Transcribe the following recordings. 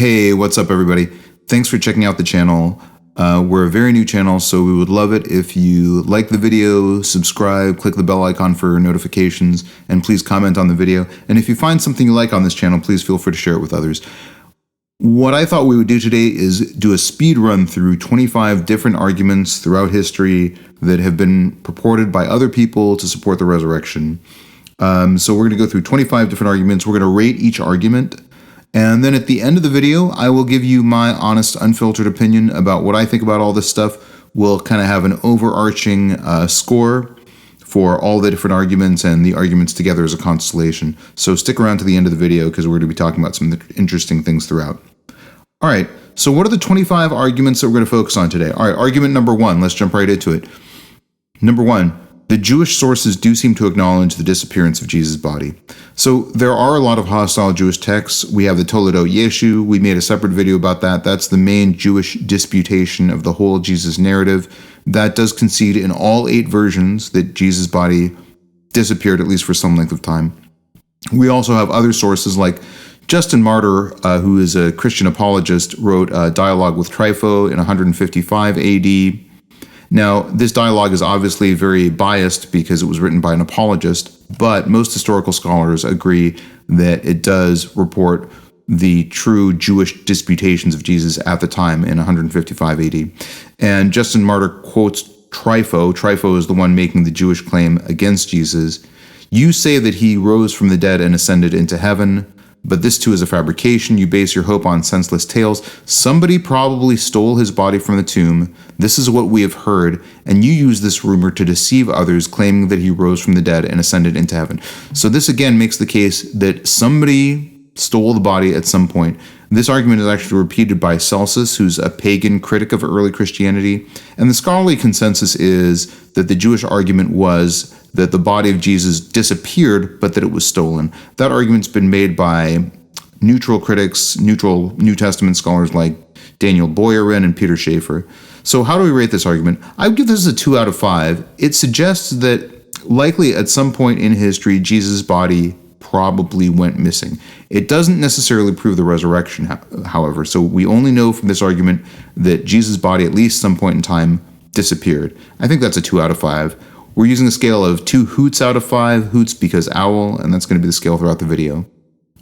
Hey, what's up, everybody? Thanks for checking out the channel. We're a very new channel, so we would love it if you like the video, subscribe, click the bell icon for notifications, and please comment on the video. And if you find something you like on this channel, please feel free to share it with others. What I thought we would do today is do a speed run through 25 different arguments throughout history that have been purported by other people to support the resurrection. So we're going to go through 25 different arguments. We're going to rate each argument. And then at the end of the video, I will give you my honest, unfiltered opinion about what I think about all this stuff. We'll kind of have an overarching score for all the different arguments and the arguments together as a constellation. So stick around to the end of the video because we're going to be talking about some interesting things throughout. All right, so what are the 25 arguments that we're going to focus on today? All right, argument number one, let's jump right into it. Number one, the Jewish sources do seem to acknowledge the disappearance of Jesus' body. So there are a lot of hostile Jewish texts. We have the Toledo Yeshu. We made a separate video about that. That's the main Jewish disputation of the whole Jesus narrative. That does concede in all 8 versions that Jesus' body disappeared, at least for some length of time. We also have other sources like Justin Martyr, who is a Christian apologist, wrote a dialogue with Trypho in 155 AD. Now, this dialogue is obviously very biased because it was written by an apologist, but most historical scholars agree that it does report the true Jewish disputations of Jesus at the time in 155 AD. And Justin Martyr quotes Trypho. Trypho is the one making the Jewish claim against Jesus. You say that he rose from the dead and ascended into heaven, but this too is a fabrication. You base your hope on senseless tales. Somebody probably stole his body from the tomb. This is what we have heard, and you use this rumor to deceive others, claiming that he rose from the dead and ascended into heaven. So this again makes the case that somebody stole the body at some point. This argument is actually repeated by Celsus, who's a pagan critic of early Christianity, and the scholarly consensus is that the Jewish argument was that the body of Jesus disappeared, but that it was stolen. That argument's been made by neutral critics, neutral New Testament scholars like Daniel Boyarin and Peter Schaeffer. So how do we rate this argument? I would give this a 2 out of 5. It suggests that likely at some point in history, Jesus' body probably went missing. It doesn't necessarily prove the resurrection, however. So we only know from this argument that Jesus' body at least some point in time disappeared. I think that's a 2 out of 5. We're using a scale of 2 hoots out of 5, hoots because owl, and that's going to be the scale throughout the video.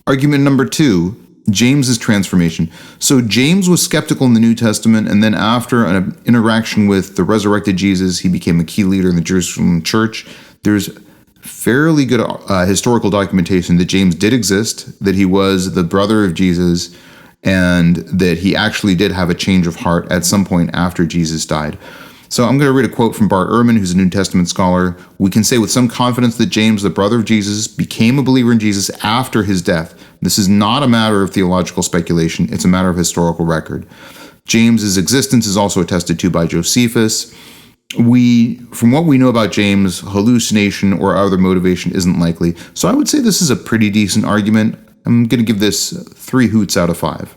Argument number 2, James's transformation. So James was skeptical in the New Testament, and then after an interaction with the resurrected Jesus, he became a key leader in the Jerusalem church. There's fairly good historical documentation that James did exist, that he was the brother of Jesus, and that he actually did have a change of heart at some point after Jesus died. So I'm going to read a quote from Bart Ehrman, who's a New Testament scholar. We can say with some confidence that James, the brother of Jesus, became a believer in Jesus after his death. This is not a matter of theological speculation. It's a matter of historical record. James's existence is also attested to by Josephus. From what we know about James, hallucination or other motivation isn't likely. So I would say this is a pretty decent argument. I'm going to give this 3 hoots out of 5.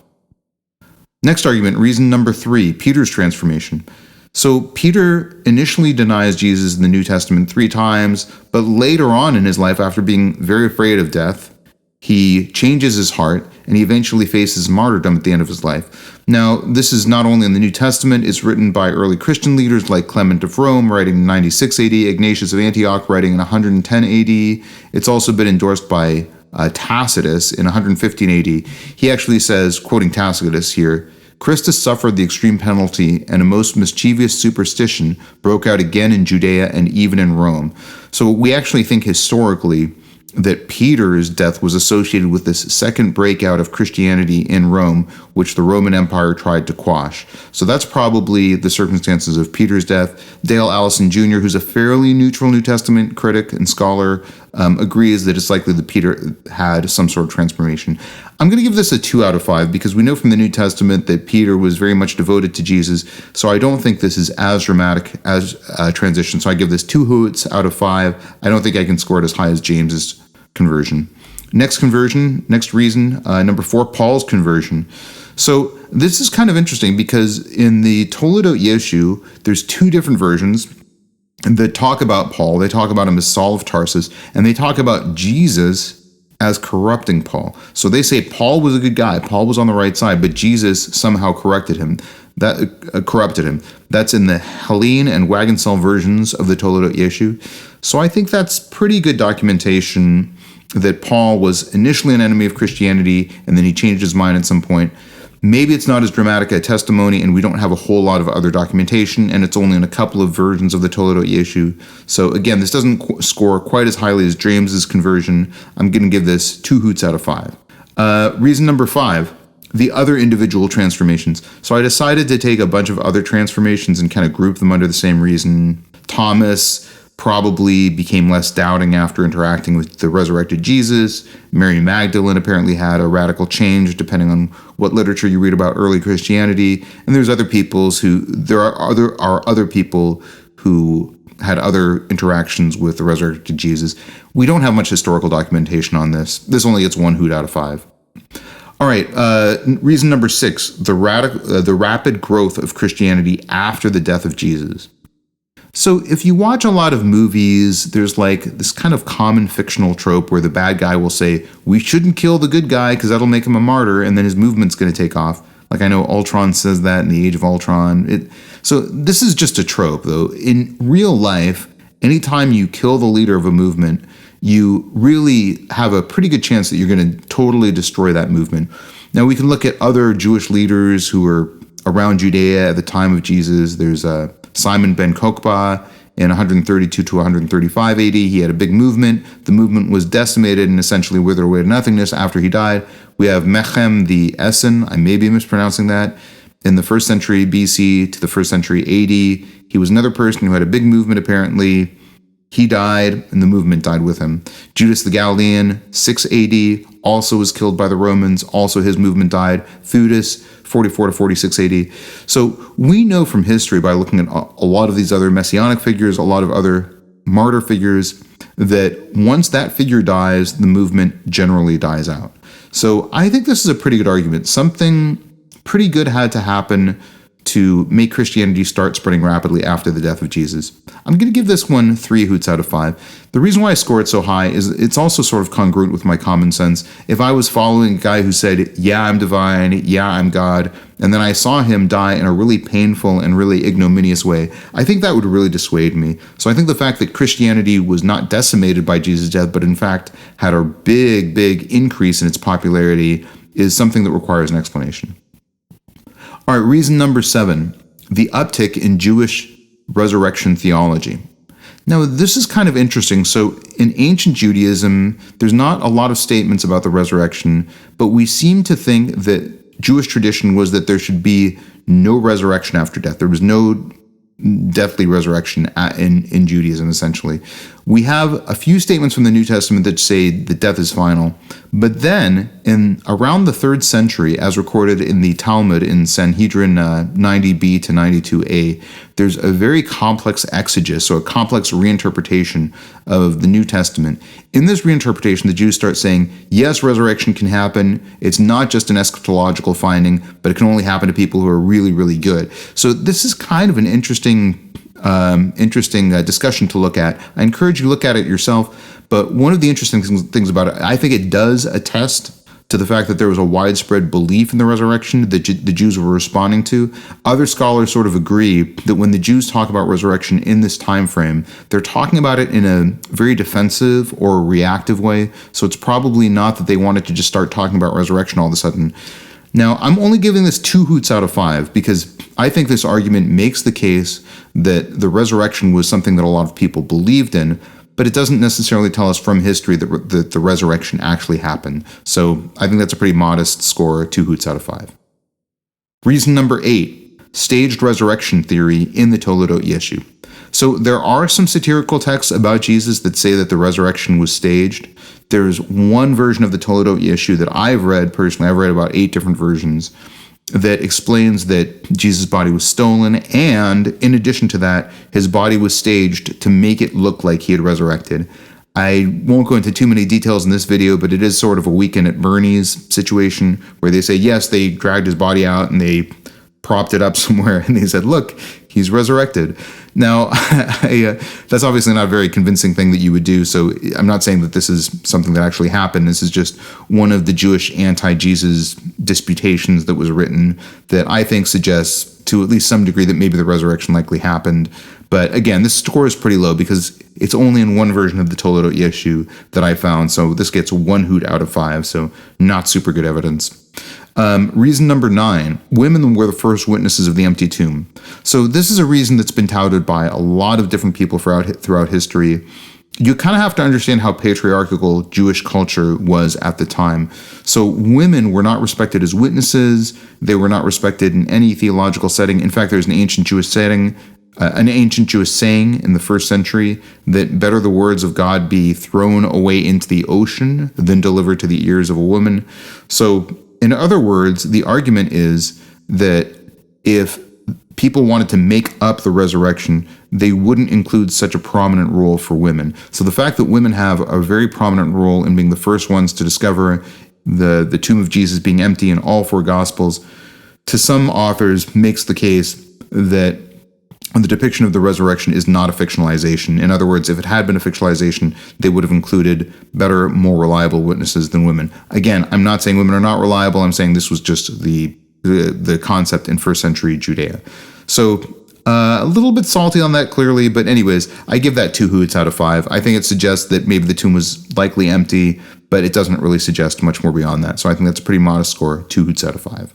Next argument, reason number 3, Peter's transformation. So Peter initially denies Jesus in the New Testament 3 times, but later on in his life, after being very afraid of death, he changes his heart and he eventually faces martyrdom at the end of his life. Now, this is not only in the New Testament, it's written by early Christian leaders like Clement of Rome, writing in 96 AD, Ignatius of Antioch, writing in 110 AD. It's also been endorsed by Tacitus in 115 AD. He actually says, quoting Tacitus here, Christus suffered the extreme penalty, and a most mischievous superstition broke out again in Judea and even in Rome. So we actually think historically that Peter's death was associated with this second breakout of Christianity in Rome, which the Roman Empire tried to quash. So that's probably the circumstances of Peter's death. Dale Allison Jr., who's a fairly neutral New Testament critic and scholar, agrees that it's likely that Peter had some sort of transformation. I'm going to give this a 2 out of 5 because we know from the New Testament that Peter was very much devoted to Jesus, so I don't think this is as dramatic as a transition. So I give this 2 hoots out of 5. I don't think I can score it as high as James's conversion. Next reason, number 4, Paul's conversion. So this is kind of interesting because in the Toledo Yeshu, there's 2 different versions that talk about Paul. They talk about him as Saul of Tarsus, and they talk about Jesus as corrupting Paul. So they say Paul was a good guy. Paul was on the right side, but Jesus somehow corrupted him. That's in the Helene and Wagenseil versions of the Toledot Yeshu. So I think that's pretty good documentation that Paul was initially an enemy of Christianity, and then he changed his mind at some point. Maybe it's not as dramatic a testimony, and we don't have a whole lot of other documentation, and it's only in a couple of versions of the Toledot Yeshu. So again, this doesn't score quite as highly as James's conversion. I'm going to give this 2 hoots out of 5. Reason number 5, the other individual transformations. So I decided to take a bunch of other transformations and kind of group them under the same reason. Thomas probably became less doubting after interacting with the resurrected Jesus. Mary Magdalene apparently had a radical change, depending on what literature you read about early Christianity. And there are other people who had other interactions with the resurrected Jesus. We don't have much historical documentation on this. This only gets 1 hoot out of 5. All right, reason number 6, the rapid growth of Christianity after the death of Jesus. So if you watch a lot of movies, there's like this kind of common fictional trope where the bad guy will say, we shouldn't kill the good guy because that'll make him a martyr, and then his movement's going to take off. Like I know Ultron says that in the Age of Ultron. So this is just a trope, though. In real life, anytime you kill the leader of a movement, you really have a pretty good chance that you're going to totally destroy that movement. Now, we can look at other Jewish leaders who were around Judea at the time of Jesus. There's Simon ben Kokhba in 132 to 135 AD. He had a big movement. The movement was decimated and essentially withered away to nothingness after he died. We have Mechem the Essen, I may be mispronouncing that, in the 1st century BC to the 1st century AD. He was another person who had a big movement apparently. He died, and the movement died with him. Judas the Galilean, 6 AD, also was killed by the Romans. Also, his movement died. Theudas, 44 to 46 AD. So we know from history, by looking at a lot of these other messianic figures, a lot of other martyr figures, that once that figure dies, the movement generally dies out. So I think this is a pretty good argument. Something pretty good had to happen to make Christianity start spreading rapidly after the death of Jesus. I'm going to give this one 3 hoots out of 5. The reason why I score it so high is it's also sort of congruent with my common sense. If I was following a guy who said, yeah, I'm divine, yeah, I'm God, and then I saw him die in a really painful and really ignominious way, I think that would really dissuade me. So I think the fact that Christianity was not decimated by Jesus' death, but in fact had a big, big increase in its popularity is something that requires an explanation. All right, reason number 7, the uptick in Jewish resurrection theology. Now, this is kind of interesting. So in ancient Judaism, there's not a lot of statements about the resurrection, but we seem to think that Jewish tradition was that there should be no resurrection after death. There was no deathly resurrection in Judaism, essentially. We have a few statements from the New Testament that say that death is final, but then in around the 3rd century, as recorded in the Talmud in Sanhedrin 90b to 92a, there's a very complex exegesis, so a complex reinterpretation of the New Testament. In this reinterpretation, the Jews start saying, yes, resurrection can happen. It's not just an eschatological finding, but it can only happen to people who are really, really good. So this is kind of an interesting discussion to look at. I encourage you to look at it yourself, but one of the interesting things about it, I think it does attest to the fact that there was a widespread belief in the resurrection that the Jews were responding to. Other scholars sort of agree that when the Jews talk about resurrection in this time frame, they're talking about it in a very defensive or reactive way, so it's probably not that they wanted to just start talking about resurrection all of a sudden. Now, I'm only giving this 2 hoots out of 5 because I think this argument makes the case that the resurrection was something that a lot of people believed in, but it doesn't necessarily tell us from history that the resurrection actually happened. So I think that's a pretty modest score, 2 hoots out of 5. Reason number 8, staged resurrection theory in the Toledot Yeshu. So there are some satirical texts about Jesus that say that the resurrection was staged. There's one version of the Toledot Yeshu that I've read personally. I've read about 8 different versions that explains that Jesus' body was stolen, and in addition to that, his body was staged to make it look like he had resurrected. I won't go into too many details in this video, but it is sort of a Weekend at Bernie's situation where they say, yes, they dragged his body out and they propped it up somewhere and they said, look, he's resurrected. Now, that's obviously not a very convincing thing that you would do, so I'm not saying that this is something that actually happened. This is just one of the Jewish anti-Jesus disputations that was written that I think suggests to at least some degree that maybe the resurrection likely happened. But again, this score is pretty low because it's only in one version of the Toledo issue that I found, so this gets 1 hoot out of 5, so not super good evidence. Reason number 9, women were the first witnesses of the empty tomb. So this is a reason that's been touted by a lot of different people throughout history. You kind of have to understand how patriarchal Jewish culture was at the time. So women were not respected as witnesses. They were not respected in any theological setting. In fact, there's an ancient Jewish saying in the first century that better the words of God be thrown away into the ocean than delivered to the ears of a woman. So in other words, the argument is that if people wanted to make up the resurrection, they wouldn't include such a prominent role for women. So the fact that women have a very prominent role in being the first ones to discover the tomb of Jesus being empty in all 4 Gospels, to some authors makes the case that the depiction of the resurrection is not a fictionalization. In other words, if it had been a fictionalization, they would have included better, more reliable witnesses than women. Again, I'm not saying women are not reliable. I'm saying this was just the concept in first century Judea. So a little bit salty on that, clearly. But anyways, I give that 2 hoots out of 5. I think it suggests that maybe the tomb was likely empty, but it doesn't really suggest much more beyond that. So I think that's a pretty modest score, 2 hoots out of 5.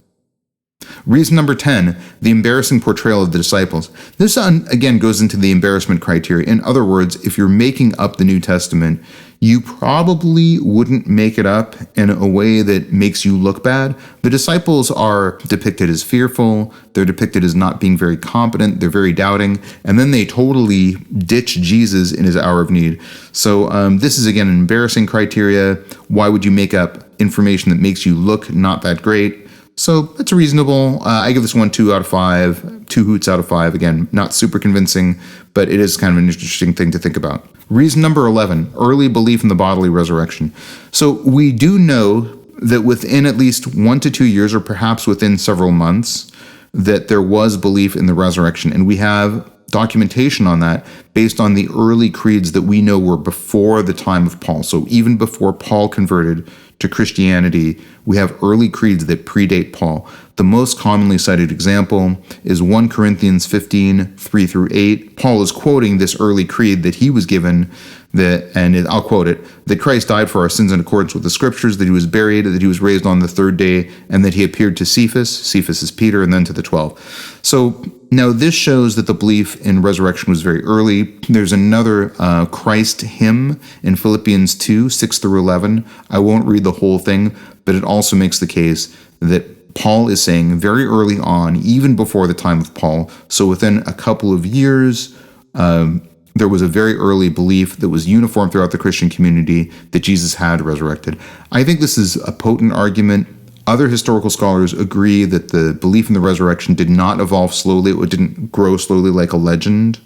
Reason number 10, the embarrassing portrayal of the disciples. This, again, goes into the embarrassment criteria. In other words, if you're making up the New Testament, you probably wouldn't make it up in a way that makes you look bad. The disciples are depicted as fearful. They're depicted as not being very competent. They're very doubting. And then they totally ditch Jesus in his hour of need. So this is, again, an embarrassing criteria. Why would you make up information that makes you look not that great? So that's reasonable. I give this one 2 out of 5, 2 hoots out of 5. Again, not super convincing, but it is kind of an interesting thing to think about. Reason number 11, early belief in the bodily resurrection. So we do know that within at least 1 to 2 years, or perhaps within several months, that there was belief in the resurrection. And we have documentation on that based on the early creeds that we know were before the time of Paul. So even before Paul converted to Christianity, we have early creeds that predate Paul. The most commonly cited example is 1 Corinthians 15, 3-8. Paul is quoting this early creed that he was given, I'll quote it, that Christ died for our sins in accordance with the scriptures, that he was buried, that he was raised on the 3rd day, and that he appeared to Cephas. Cephas is Peter, and then to the 12. So now this shows that the belief in resurrection was very early. There's another Christ hymn in Philippians 2, 6-11. I won't read the whole thing, but it also makes the case that Paul is saying very early on, even before the time of Paul, so within a couple of years, there was a very early belief that was uniform throughout the Christian community that Jesus had resurrected. I think this is a potent argument. Other historical scholars agree that the belief in the resurrection did not evolve slowly. It didn't grow slowly like a legend.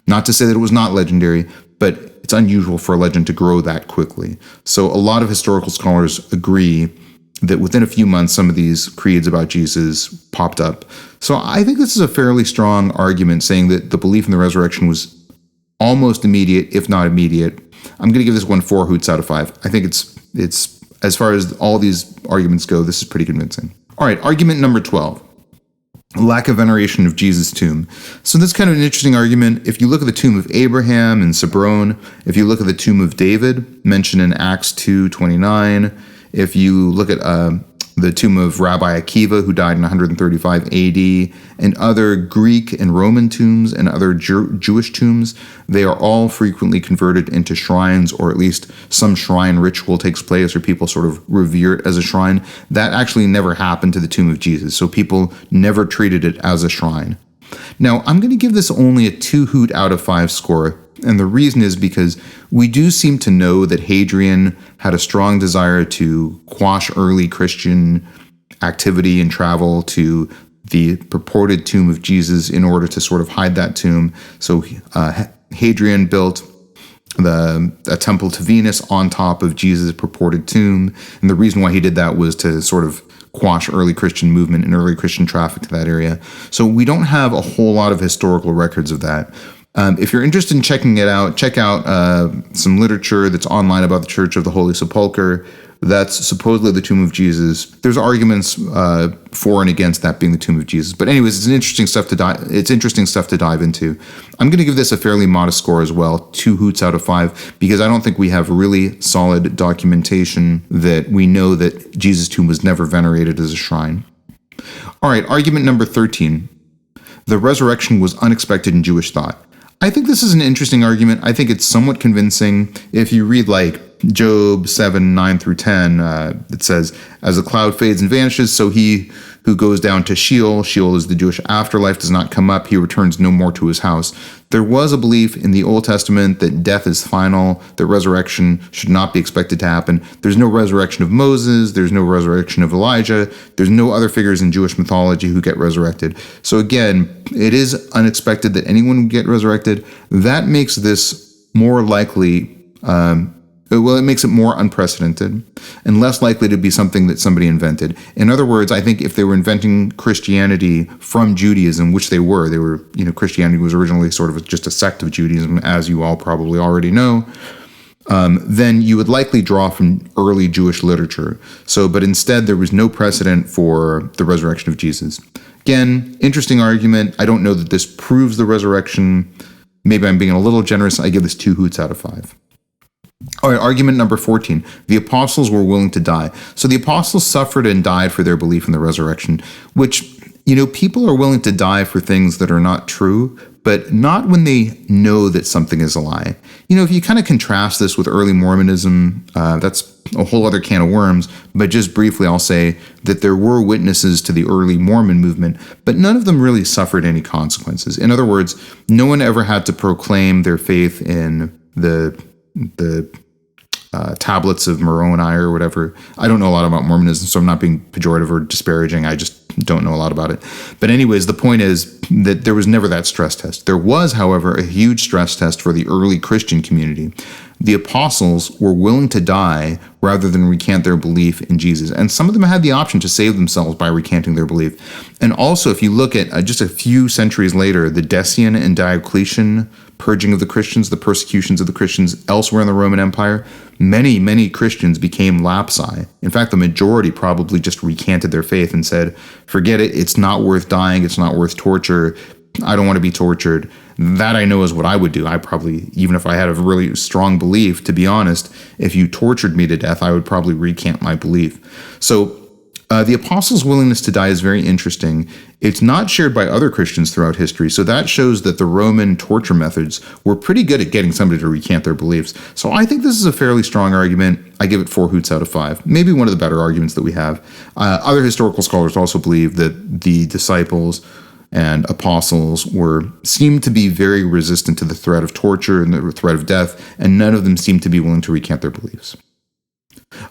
Not to say that it was not legendary, but it's unusual for a legend to grow that quickly. So a lot of historical scholars agree that within a few months, some of these creeds about Jesus popped up. So I think this is a fairly strong argument saying that the belief in the resurrection was almost immediate, if not immediate. I'm going to give this one 4 hoots out of 5. I think it's as far as all these arguments go, this is pretty convincing. All right, argument number 12. Lack of veneration of Jesus' tomb. So this is kind of an interesting argument. If you look at the tomb of Abraham in Hebron, if you look at the tomb of David, mentioned in Acts 2:29, if you look at the tomb of Rabbi Akiva, who died in 135 AD, and other Greek and Roman tombs and other Jewish tombs, they are all frequently converted into shrines, or at least some shrine ritual takes place, or people sort of revere it as a shrine. That actually never happened to the tomb of Jesus, so people never treated it as a shrine. Now, I'm going to give this only a 2 hoot out of 5 score, and the reason is because we do seem to know that Hadrian had a strong desire to quash early Christian activity and travel to the purported tomb of Jesus in order to sort of hide that tomb. So Hadrian built a temple to Venus on top of Jesus' purported tomb, and the reason why he did that was to sort of quash early Christian movement and early Christian traffic to that area. So we don't have a whole lot of historical records of that. If you're interested in checking it out, check out some literature that's online about the Church of the Holy Sepulchre. That's supposedly the tomb of Jesus. There's arguments for and against that being the tomb of Jesus. But anyways, it's interesting stuff to dive into. I'm going to give this a fairly modest score as well, 2 hoots out of 5, because I don't think we have really solid documentation that we know that Jesus' tomb was never venerated as a shrine. All right, argument number 13. The resurrection was unexpected in Jewish thought. I think this is an interesting argument. I think it's somewhat convincing. If you read like Job 7, 9 through 10, it says, as a cloud fades and vanishes, so he who goes down to Sheol, Sheol is the Jewish afterlife, does not come up, he returns no more to his house. There was a belief in the Old Testament that death is final, that resurrection should not be expected to happen. There's no resurrection of Moses, there's no resurrection of Elijah, there's no other figures in Jewish mythology who get resurrected. So again, it is unexpected that anyone would get resurrected. That makes this more likely, it makes it more unprecedented and less likely to be something that somebody invented. In other words, I think if they were inventing Christianity from Judaism, which they were, Christianity was originally sort of just a sect of Judaism, as you all probably already know, then you would likely draw from early Jewish literature. But instead, there was no precedent for the resurrection of Jesus. Again, interesting argument. I don't know that this proves the resurrection. Maybe I'm being a little generous. I give this 2 hoots out of 5. All right, argument number 14. The apostles were willing to die. So the apostles suffered and died for their belief in the resurrection, which, people are willing to die for things that are not true, but not when they know that something is a lie. If you kind of contrast this with early Mormonism, that's a whole other can of worms, but just briefly, I'll say that there were witnesses to the early Mormon movement, but none of them really suffered any consequences. In other words, no one ever had to proclaim their faith in the tablets of Moroni or whatever. I don't know a lot about Mormonism, so I'm not being pejorative or disparaging. I just don't know a lot about it. But anyways, the point is that there was never that stress test. There was, however, a huge stress test for the early Christian community. The apostles were willing to die rather than recant their belief in Jesus. And some of them had the option to save themselves by recanting their belief. And also, if you look at just a few centuries later, the Decian and Diocletian purging of the Christians, the persecutions of the Christians elsewhere in the Roman Empire, many Christians became lapsi. In fact, the majority probably just recanted their faith and said, forget it, it's not worth dying, it's not worth torture, I don't want to be tortured. That I know is what I would do. I probably, even if I had a really strong belief, to be honest, if you tortured me to death, I would probably recant my belief. So the apostles' willingness to die is very interesting. It's not shared by other Christians throughout history, so that shows that the Roman torture methods were pretty good at getting somebody to recant their beliefs. So I think this is a fairly strong argument. I give it 4 hoots out of 5. Maybe one of the better arguments that we have. Other historical scholars also believe that the disciples and apostles seemed to be very resistant to the threat of torture and the threat of death, and none of them seemed to be willing to recant their beliefs.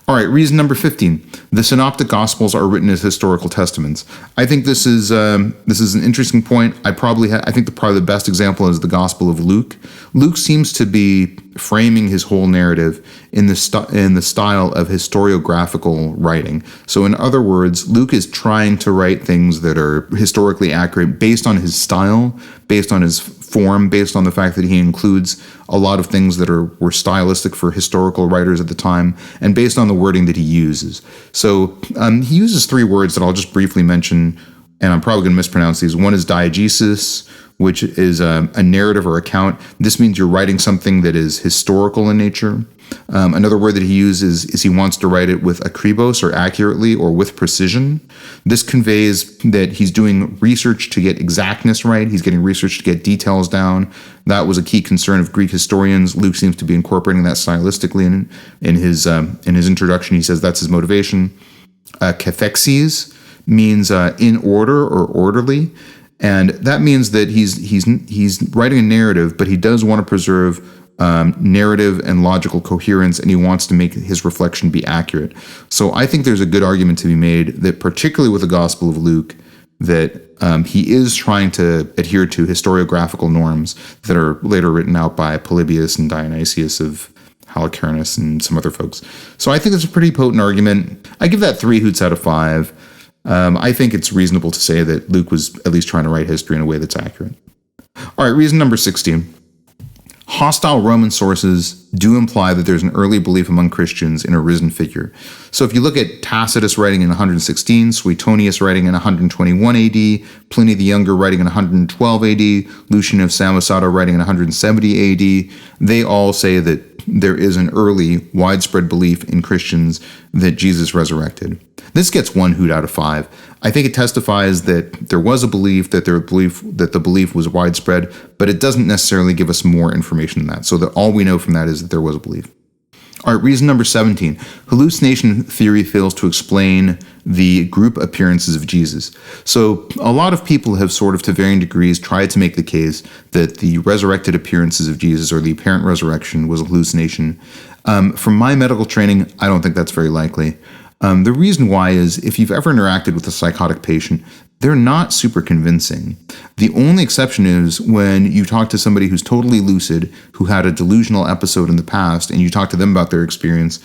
All right, reason number 15. The Synoptic Gospels are written as historical testaments. I think this is an interesting point. I think probably the best example is the Gospel of Luke. Luke seems to be framing his whole narrative in the style of historiographical writing. So in other words, Luke is trying to write things that are historically accurate based on his style, based on his form, based on the fact that he includes a lot of things that were stylistic for historical writers at the time, and based on the wording that he uses. So he uses 3 words that I'll just briefly mention, and I'm probably going to mispronounce these. One is diegesis, which is a narrative or account. This means you're writing something that is historical in nature. Another word that he uses is he wants to write it with akribos, or accurately, or with precision. This conveys that he's doing research to get exactness right. He's getting research to get details down. That was a key concern of Greek historians. Luke seems to be incorporating that stylistically in his introduction. He says that's his motivation. Cathexes means in order or orderly. And that means that he's writing a narrative, but he does want to preserve narrative and logical coherence, and he wants to make his reflection be accurate. So I think there's a good argument to be made that, particularly with the Gospel of Luke, that he is trying to adhere to historiographical norms that are later written out by Polybius and Dionysius of Halicarnassus and some other folks. So I think it's a pretty potent argument. I give that 3 hoots out of 5. I think it's reasonable to say that Luke was at least trying to write history in a way that's accurate. All right, reason number 16. Hostile Roman sources do imply that there's an early belief among Christians in a risen figure. So if you look at Tacitus writing in 116, Suetonius writing in 121 AD, Pliny the Younger writing in 112 AD, Lucian of Samosata writing in 170 AD, they all say that there is an early, widespread belief in Christians that Jesus resurrected. This gets 1 hoot out of 5. I think it testifies that there was a belief, that the belief was widespread, but it doesn't necessarily give us more information than that. So that all we know from that is that there was a belief. All right, reason number 17. Hallucination theory fails to explain the group appearances of Jesus. So a lot of people have sort of to varying degrees tried to make the case that the resurrected appearances of Jesus or the apparent resurrection was a hallucination. From my medical training, I don't think that's very likely. The reason why is if you've ever interacted with a psychotic patient, they're not super convincing. The only exception is when you talk to somebody who's totally lucid, who had a delusional episode in the past, and you talk to them about their experience.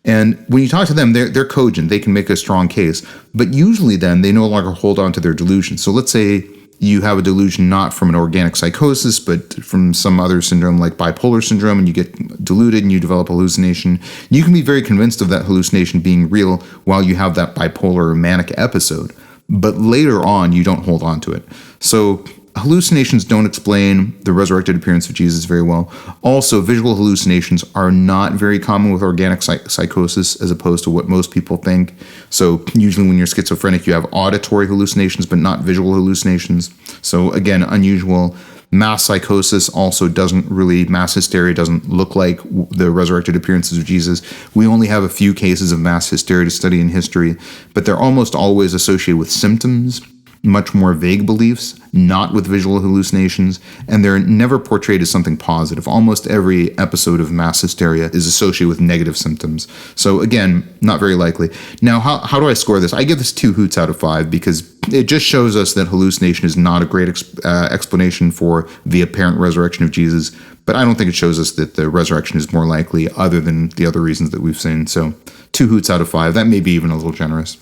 And when you talk to them, they're cogent. They can make a strong case. But usually then they no longer hold on to their delusion. So let's say you have a delusion not from an organic psychosis, but from some other syndrome like bipolar syndrome, and you get deluded and you develop a hallucination. You can be very convinced of that hallucination being real while you have that bipolar or manic episode. But later on, you don't hold on to it. So hallucinations don't explain the resurrected appearance of Jesus very well. Also, visual hallucinations are not very common with organic psychosis as opposed to what most people think. So usually when you're schizophrenic, you have auditory hallucinations, but not visual hallucinations. So again, unusual. Mass psychosis also mass hysteria doesn't look like the resurrected appearances of Jesus. We only have a few cases of mass hysteria to study in history, but they're almost always associated with symptoms, much more vague beliefs, not with visual hallucinations, and they're never portrayed as something positive. Almost every episode of mass hysteria is associated with negative symptoms. So again, not very likely. Now, how do I score this? I give this 2 hoots out of 5 because it just shows us that hallucination is not a great explanation for the apparent resurrection of Jesus, but I don't think it shows us that the resurrection is more likely other than the other reasons that we've seen. So 2 hoots out of 5. That may be even a little generous.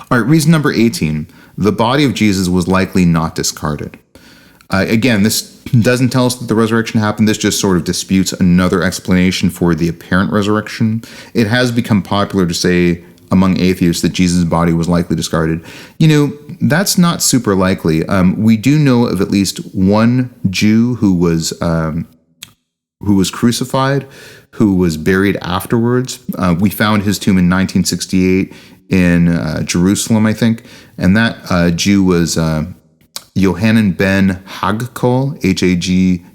All right, reason number 18. The body of Jesus was likely not discarded. Again, this doesn't tell us that the resurrection happened. This just sort of disputes another explanation for the apparent resurrection. It has become popular to say among atheists that Jesus' body was likely discarded. That's not super likely. We do know of at least one Jew who was crucified, who was buried afterwards. We found his tomb in 1968 in Jerusalem, I think, and that Jew was Yohanan ben Hagkol,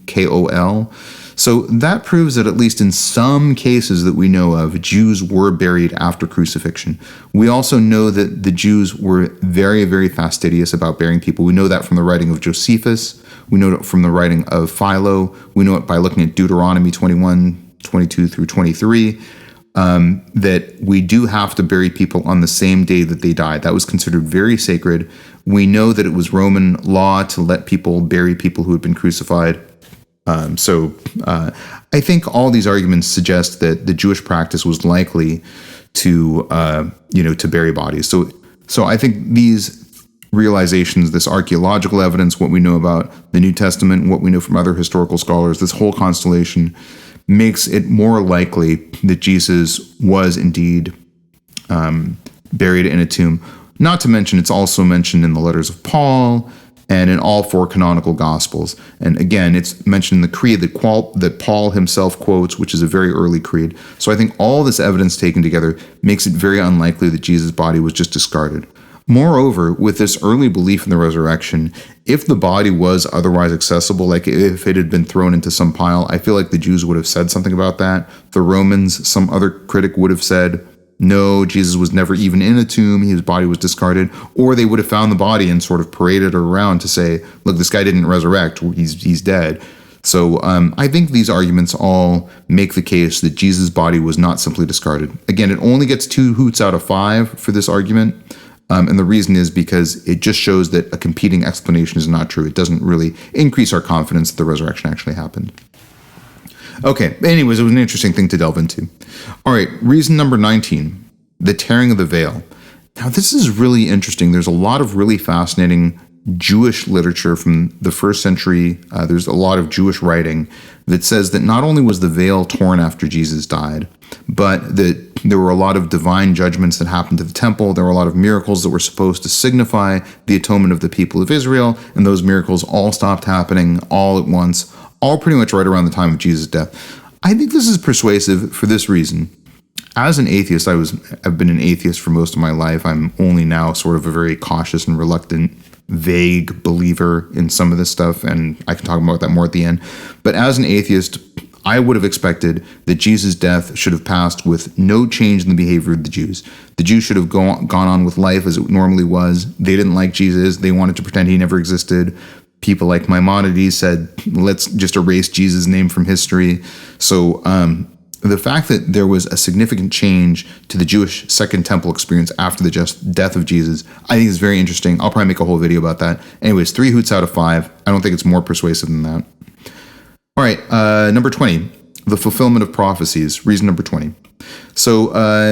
Hagkol. So that proves that at least in some cases that we know of, Jews were buried after crucifixion. We also know that the Jews were very, very fastidious about burying people. We know that from the writing of Josephus. We know it from the writing of Philo. We know it by looking at Deuteronomy 21, 22 through 23. That we do have to bury people on the same day that they died. That was considered very sacred. We know that it was Roman law to let people bury people who had been crucified. So I think all these arguments suggest that the Jewish practice was likely to bury bodies. So I think these realizations, this archaeological evidence, what we know about the New Testament, what we know from other historical scholars, this whole constellation makes it more likely that Jesus was indeed buried in a tomb. Not to mention, it's also mentioned in the letters of Paul and in all 4 canonical Gospels. And again, it's mentioned in the creed that Paul himself quotes, which is a very early creed. So I think all this evidence taken together makes it very unlikely that Jesus' body was just discarded. Moreover, with this early belief in the resurrection, if the body was otherwise accessible, like if it had been thrown into some pile, I feel like the Jews would have said something about that. The Romans, some other critic would have said, no, Jesus was never even in a tomb, his body was discarded, or they would have found the body and sort of paraded it around to say, look, this guy didn't resurrect, he's dead. So I think these arguments all make the case that Jesus' body was not simply discarded. Again, it only gets 2 hoots out of 5 for this argument. And the reason is because it just shows that a competing explanation is not true. It doesn't really increase our confidence that the resurrection actually happened. Okay, anyways, it was an interesting thing to delve into. All right, reason number 19, the tearing of the veil. Now, this is really interesting. There's a lot of really fascinating Jewish literature from the first century. There's a lot of Jewish writing that says that not only was the veil torn after Jesus died, but that there were a lot of divine judgments that happened to the temple. There were a lot of miracles that were supposed to signify the atonement of the people of Israel, and those miracles all stopped happening all at once, all pretty much right around the time of Jesus' death. I think this is persuasive for this reason. As an atheist, I've been an atheist for most of my life. I'm only now sort of a very cautious and reluctant, vague believer in some of this stuff, and I can talk about that more at the end. But as an atheist, I would have expected that Jesus' death should have passed with no change in the behavior of the Jews. The Jews should have gone on with life as it normally was. They didn't like Jesus. They wanted to pretend he never existed. People like Maimonides said, let's just erase Jesus' name from history. So the fact that there was a significant change to the Jewish Second Temple experience after the just death of Jesus, I think is very interesting. I'll probably make a whole video about that. Anyways, 3 hoots out of 5. I don't think it's more persuasive than that. All right, number 20, the fulfillment of prophecies, reason number 20. So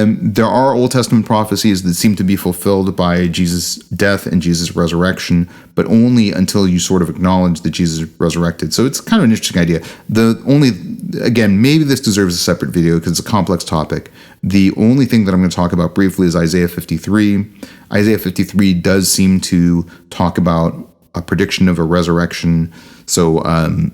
there are Old Testament prophecies that seem to be fulfilled by Jesus' death and Jesus' resurrection, but only until you sort of acknowledge that Jesus resurrected. So it's kind of an interesting idea. Again, maybe this deserves a separate video because it's a complex topic. The only thing that I'm going to talk about briefly is Isaiah 53. Isaiah 53 does seem to talk about a prediction of a resurrection. So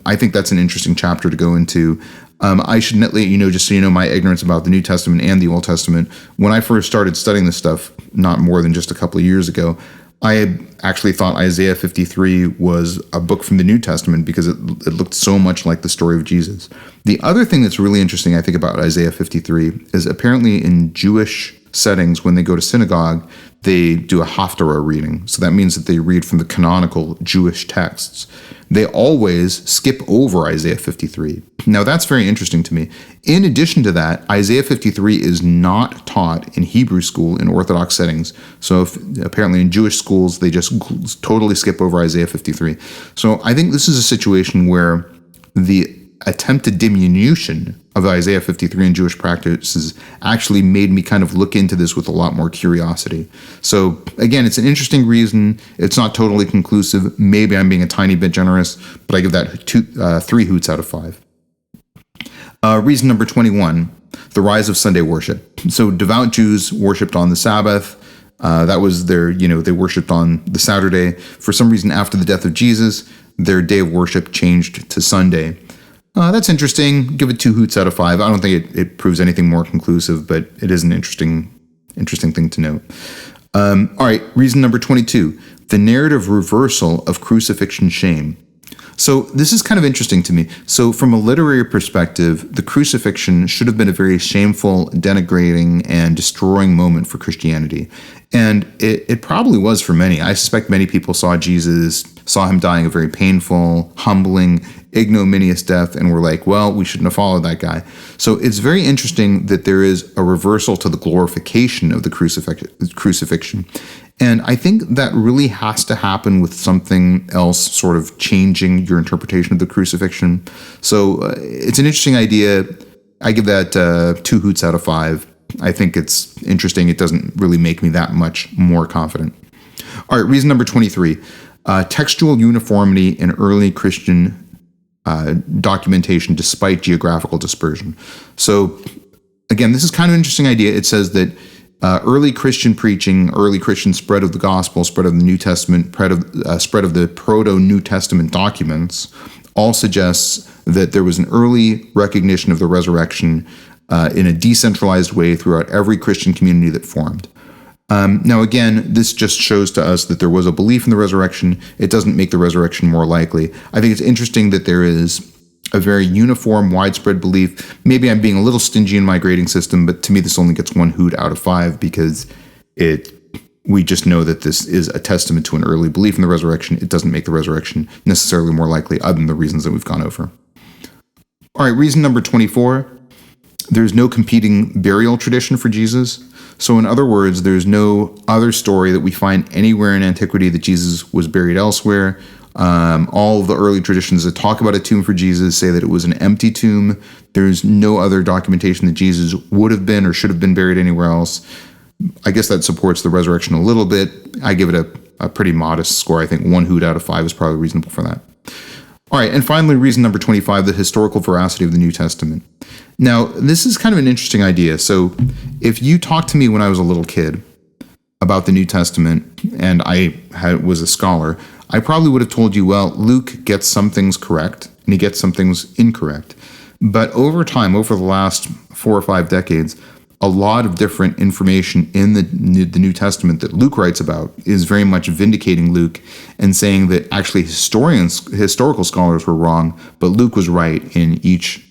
I think that's an interesting chapter to go into. I should let you know, just so you know, my ignorance about the New Testament and the Old Testament. When I first started studying this stuff, not more than just a couple of years ago, I had actually thought Isaiah 53 was a book from the New Testament because it looked so much like the story of Jesus. The other thing that's really interesting, I think, about Isaiah 53 is apparently in Jewish settings, when they go to synagogue, they do a Haftarah reading. So that means that they read from the canonical Jewish texts. They always skip over Isaiah 53. Now, that's very interesting to me. In addition to that, Isaiah 53 is not taught in Hebrew school in Orthodox settings. So apparently in Jewish schools, they just totally skip over Isaiah 53. So I think this is a situation where the attempted diminution of Isaiah 53 in Jewish practices actually made me kind of look into this with a lot more curiosity. So again, it's an interesting reason. It's not totally conclusive. Maybe I'm being a tiny bit generous, but I give that 3 hoots out of 5. Reason number 21, the rise of Sunday worship. So devout Jews worshipped on the Sabbath. That was they worshipped on the Saturday. For some reason, after the death of Jesus, their day of worship changed to Sunday. That's interesting. Give it 2 hoots out of 5. I don't think it proves anything more conclusive, but it is an interesting thing to note. All right, reason number 22, the narrative reversal of crucifixion shame. So this is kind of interesting to me. So from a literary perspective, the crucifixion should have been a very shameful, denigrating, and destroying moment for Christianity. And it probably was for many. I suspect many people saw him dying a very painful, humbling, ignominious death, and were like, well, we shouldn't have followed that guy. So it's very interesting that there is a reversal to the glorification of the crucifixion. And I think that really has to happen with something else sort of changing your interpretation of the crucifixion. So it's an interesting idea. I give that 2 hoots out of 5. I think it's interesting. It doesn't really make me that much more confident. All right, reason number 23, textual uniformity in early Christian documentation despite geographical dispersion. So again, this is kind of an interesting idea. It says that early Christian preaching, early Christian spread of the gospel, spread of the New Testament, spread of the proto-New Testament documents all suggests that there was an early recognition of the resurrection in a decentralized way throughout every Christian community that formed. Now, again, this just shows to us that there was a belief in the resurrection. It doesn't make the resurrection more likely. I think it's interesting that there is a very uniform, widespread belief. Maybe I'm being a little stingy in my grading system, but to me, this only gets 1 hoot out of 5 because we just know that this is a testament to an early belief in the resurrection. It doesn't make the resurrection necessarily more likely, other than the reasons that we've gone over. All right, reason number 24, there's no competing burial tradition for Jesus. So in other words, there's no other story that we find anywhere in antiquity that Jesus was buried elsewhere. All of the early traditions that talk about a tomb for Jesus say that it was an empty tomb. There's no other documentation that Jesus would have been or should have been buried anywhere else. I guess that supports the resurrection a little bit. I give it a pretty modest score. I think 1 hoot out of 5 is probably reasonable for that. All right, and finally, reason number 25, the historical veracity of the New Testament. Now, this is kind of an interesting idea. So if you talked to me when I was a little kid about the New Testament, and I was a scholar, I probably would have told you, well, Luke gets some things correct, and he gets some things incorrect. But over time, over the last 4 or 5 decades, a lot of different information in the New Testament that Luke writes about is very much vindicating Luke and saying that actually historical scholars were wrong, but Luke was right in each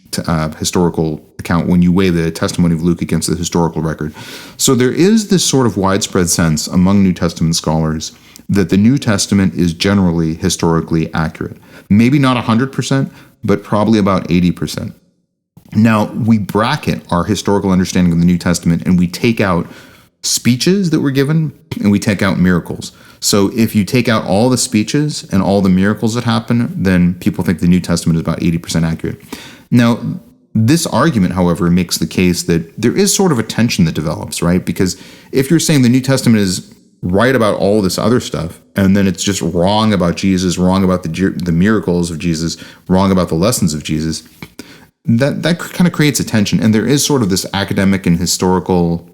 historical account when you weigh the testimony of Luke against the historical record. So there is this sort of widespread sense among New Testament scholars that the New Testament is generally historically accurate. Maybe not 100%, but probably about 80%. Now, we bracket our historical understanding of the New Testament and we take out speeches that were given and we take out miracles. So if you take out all the speeches and all the miracles that happen, then people think the New Testament is about 80% accurate. Now, this argument, however, makes the case that there is sort of a tension that develops, right? Because if you're saying the New Testament is right about all this other stuff, and then it's just wrong about Jesus, wrong about the miracles of Jesus, wrong about the lessons of Jesus, that kind of creates a tension. And there is sort of this academic and historical,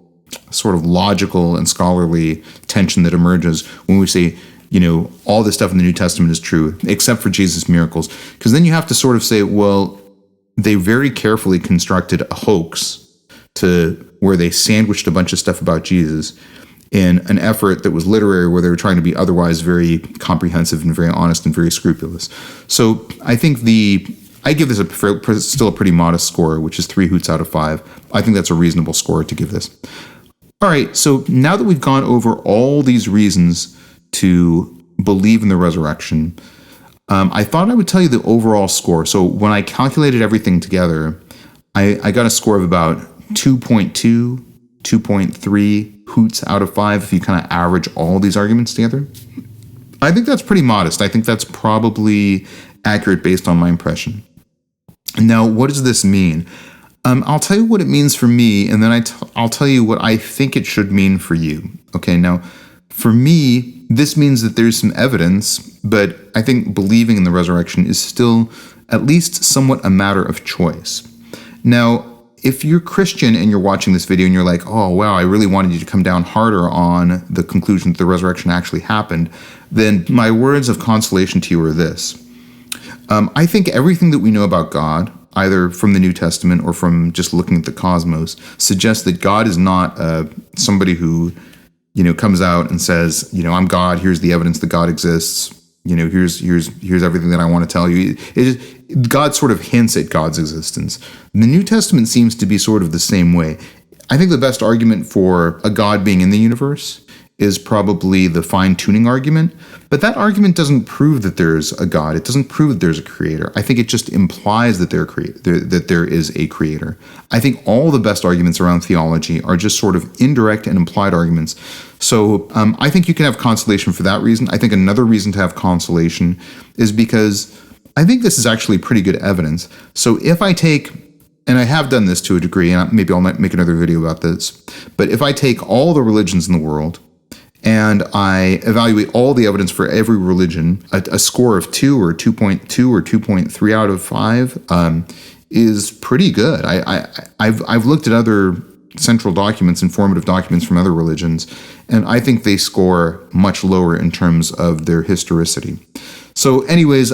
sort of logical and scholarly tension that emerges when we say, all this stuff in the New Testament is true, except for Jesus' miracles. Because then you have to sort of say, well, they very carefully constructed a hoax to where they sandwiched a bunch of stuff about Jesus in an effort that was literary, where they were trying to be otherwise very comprehensive and very honest and very scrupulous. So I think I give this still a pretty modest score, which is 3 hoots out of 5. I think that's a reasonable score to give this. All right, so now that we've gone over all these reasons to believe in the resurrection, I thought I would tell you the overall score. So when I calculated everything together, I got a score of about 2.2, 2.3 hoots out of 5 if you kind of average all these arguments together. I think that's pretty modest. I think that's probably accurate based on my impression. Now, what does this mean? I'll tell you what it means for me, and then I'll tell you what I think it should mean for you. Okay, now, for me, this means that there's some evidence, but I think believing in the resurrection is still at least somewhat a matter of choice. Now, if you're Christian and you're watching this video and you're like, oh, wow, I really wanted you to come down harder on the conclusion that the resurrection actually happened, then my words of consolation to you are this. I think everything that we know about God, either from the New Testament or from just looking at the cosmos, suggests that God is not somebody who, comes out and says, I'm God, here's the evidence that God exists, here's everything that I want to tell you. God sort of hints at God's existence. The New Testament seems to be sort of the same way. I think the best argument for a God being in the universe is probably the fine-tuning argument, but that argument doesn't prove that there's a God. It doesn't prove that there's a creator. I think it just implies that there is a creator. I think all the best arguments around theology are just sort of indirect and implied arguments. So I think you can have consolation for that reason. I think another reason to have consolation is because I think this is actually pretty good evidence. So if I take, and I have done this to a degree, and maybe I'll make another video about this, but if I take all the religions in the world and I evaluate all the evidence for every religion, a score of 2 or 2.2 or 2.3 out of 5 is pretty good. I've looked at other central documents, informative documents from other religions, and I think they score much lower in terms of their historicity. So anyways,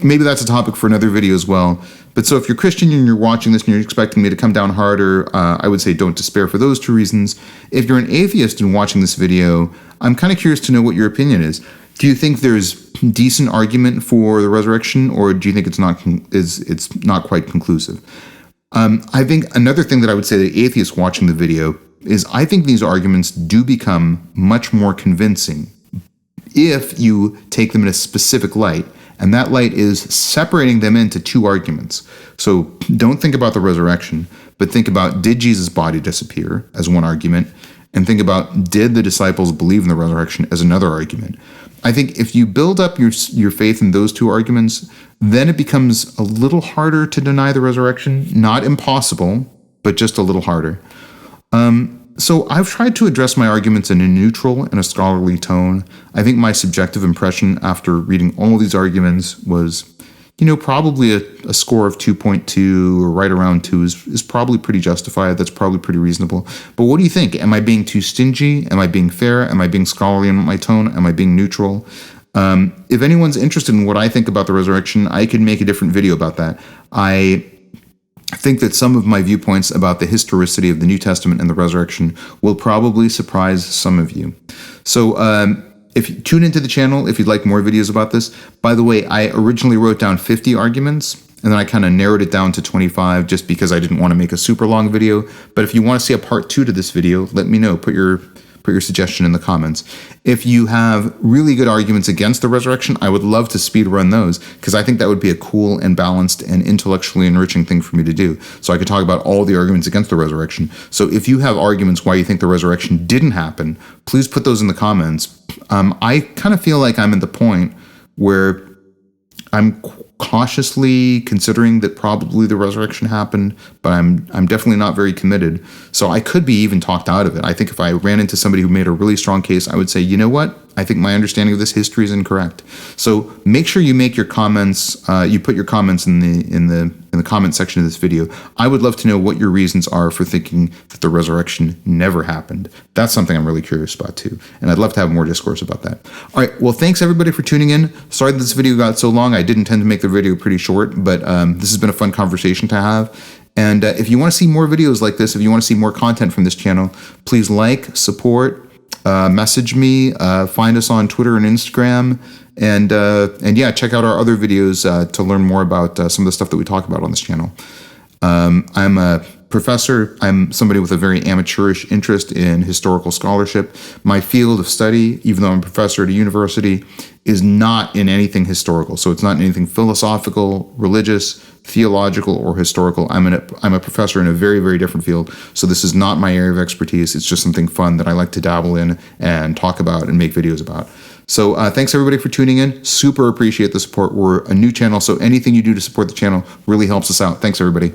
maybe that's a topic for another video as well. But so if you're Christian and you're watching this and you're expecting me to come down harder, I would say don't despair for those 2 reasons. If you're an atheist and watching this video, I'm kind of curious to know what your opinion is. Do you think there's decent argument for the resurrection, or do you think it's not quite conclusive? I think another thing that I would say to atheists watching the video is I think these arguments do become much more convincing if you take them in a specific light. And that light is separating them into 2 arguments. So don't think about the resurrection, but think about, did Jesus' body disappear as one argument? And think about, did the disciples believe in the resurrection as another argument? I think if you build up your faith in those 2 arguments, then it becomes a little harder to deny the resurrection. Not impossible, but just a little harder. So I've tried to address my arguments in a neutral and a scholarly tone. I think my subjective impression after reading all of these arguments was, probably a score of 2.2 or right around 2 is probably pretty justified. That's probably pretty reasonable. But what do you think? Am I being too stingy? Am I being fair? Am I being scholarly in my tone? Am I being neutral? If anyone's interested in what I think about the resurrection, I could make a different video about that. I think that some of my viewpoints about the historicity of the New Testament and the resurrection will probably surprise some of you. So if you tune into the channel, if you'd like more videos about this. By the way, I originally wrote down 50 arguments, and then I kind of narrowed it down to 25 just because I didn't want to make a super long video. But if you want to see a part 2 to this video, let me know. Put your suggestion in the comments. If you have really good arguments against the resurrection, I would love to speedrun those because I think that would be a cool and balanced and intellectually enriching thing for me to do. So I could talk about all the arguments against the resurrection. So if you have arguments why you think the resurrection didn't happen, please put those in the comments. I kind of feel like I'm at the point where I'm cautiously considering that probably the resurrection happened, but I'm definitely not very committed. So I could be even talked out of it. I think if I ran into somebody who made a really strong case, I would say, you know what? I think my understanding of this history is incorrect. So make sure you make your comments. You put your comments in the comment section of this video. I would love to know what your reasons are for thinking that the resurrection never happened. That's something I'm really curious about too, and I'd love to have more discourse about that. All right. Well, thanks everybody for tuning in. Sorry that this video got so long. I did intend to make the video pretty short, but this has been a fun conversation to have. And if you want to see more videos like this, if you want to see more content from this channel, please like, support, message me, find us on Twitter and Instagram, and yeah, check out our other videos to learn more about some of the stuff that we talk about on this channel. I'm a professor. I'm somebody with a very amateurish interest in historical scholarship. My field of study, even though I'm a professor at a university, is not in anything historical. So it's not in anything philosophical, religious, theological, or historical. I'm a professor in a very, very different field. So this is not my area of expertise. It's just something fun that I like to dabble in and talk about and make videos about. So thanks everybody for tuning in. Super appreciate the support. We're a new channel, so anything you do to support the channel really helps us out. Thanks everybody.